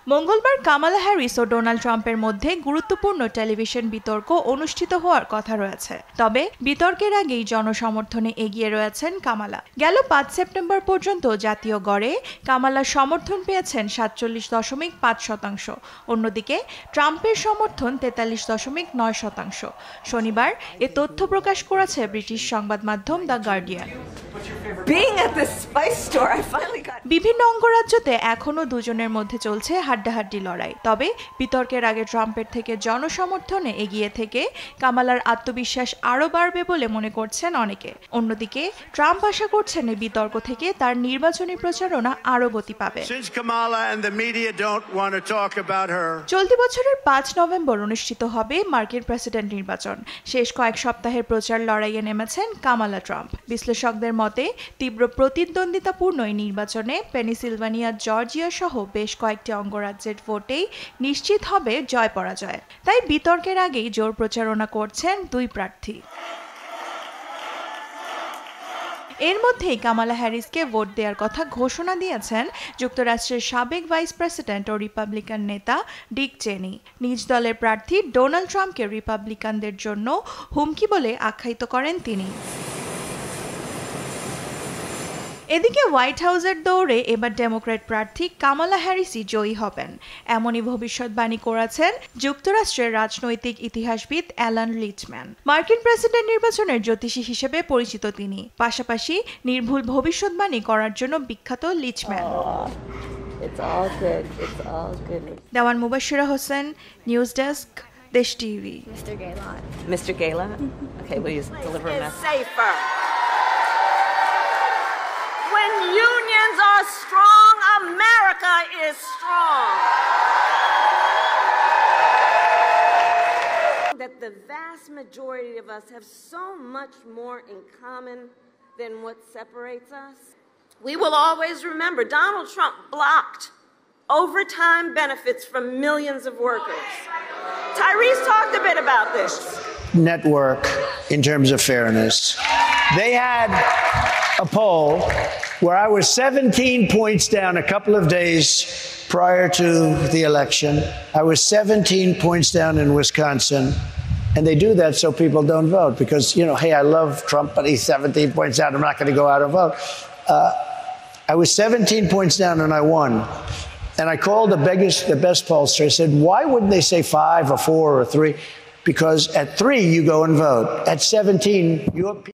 মঙ্গলবার Kamala Harris ও Donald ট্রাম্পের মধ্যে গুরুত্বপূর্ণ টেলিভিশন বিতর্ক অনুষ্ঠিত হওয়ার কথা রয়েছে। তবে বিতর্কের আগেই জনসমর্থনে এগিয়ে রয়েছেন কামালা। গেল ৫ সেপ্টেম্বর পর্যন্ত জাতীয় গড়ে কামালার সমর্থন পেয়েছেন ৪৭.৫%। অন্যদিকে ট্রাম্পের সমর্থন ৪৩.৯%। শনিবার এ তথ্য প্রকাশ করেছে ব্রিটিশ সংবাদ মাধ্যম দ্য গার্ডিয়ান। বিভিন্ন অঙ্গরাজ্যতে এখনো দুজনের মধ্যে চলছে হাড্ডাহাড্ডি লড়াই। তবে বিতর্কের আগে ট্রাম্পের থেকে জনসমর্থনে এগিয়ে থেকে কামালার আত্মবিশ্বাস আরও বাড়বে বলে মনে করছেন অনেকে। অন্যদিকে ট্রাম্প আশা করছেন এই বিতর্ক থেকে তার নির্বাচনী প্রচারণা আরও গতি পাবে। চলতি বছরের ৫ নভেম্বর অনুষ্ঠিত হবে মার্কিন প্রেসিডেন্ট নির্বাচন। শেষ কয়েক সপ্তাহের প্রচার লড়াইয়ে নেমেছেন কামালা ট্রাম্প। বিশ্লেষকদের মতে তীব্র প্রতিদ্বন্দ্বিতাপূর্ণ এই নির্বাচনে পেনিসিলভানিয়া, জর্জিয়া সহ বেশ কয়েকটি অঙ্গরাজ্যের ভোটেই নিশ্চিত হবে জয় পরাজয়। তাই বিতর্কের আগেই জোর প্রচারণা করছেন দুই প্রার্থী। এর মধ্যেই কামালা হ্যারিসকে ভোট দেওয়ার কথা ঘোষণা দিয়েছেন যুক্তরাষ্ট্রের সাবেক ভাইস প্রেসিডেন্ট ও রিপাবলিকান নেতা ডিক চেনি। নিজ দলের প্রার্থী ডোনাল্ড ট্রাম্পকে রিপাবলিকানদের জন্য হুমকি বলে আখ্যায়িত করেন তিনি। এদিকে হোয়াইট হাউসের দৌড়ে এবার ডেমোক্র্যাট প্রার্থী কামালা হ্যারিসই জয়ী হবেন, এমনই ভবিষ্যৎবাণী করেছেন যুক্তরাষ্ট্রের রাজনৈতিক ইতিহাসবিদ অ্যালান লিচম্যান। মার্কিন প্রেসিডেন্ট নির্বাচনের জ্যোতিষী হিসেবে পরিচিত তিনি, পাশাপাশি নির্ভুল ভবিষ্যৎবাণী করার জন্য বিখ্যাত লিচম্যান। দেওয়ান মুবাশশিরা হোসেন, নিউজ ডেস্ক, দেশ TV. Mr. Gala? Okay, please deliver a message. When unions are strong, America is strong. That the vast majority of us have so much more in common than what separates us. We will always remember Donald Trump blocked overtime benefits from millions of workers. Tyrese talked a bit about this. Network in terms of fairness. They had a poll where I was 17 points down a couple of days prior to the election. I was 17 points down in Wisconsin. And they do that so people don't vote because, you know, hey, I love Trump, but he's 17 points down. I'm not going to go out and vote. I was 17 points down and I won. And I called the best pollster. I said, why wouldn't they say 5 or 4 or 3? Because at 3, you go and vote. At 17, your people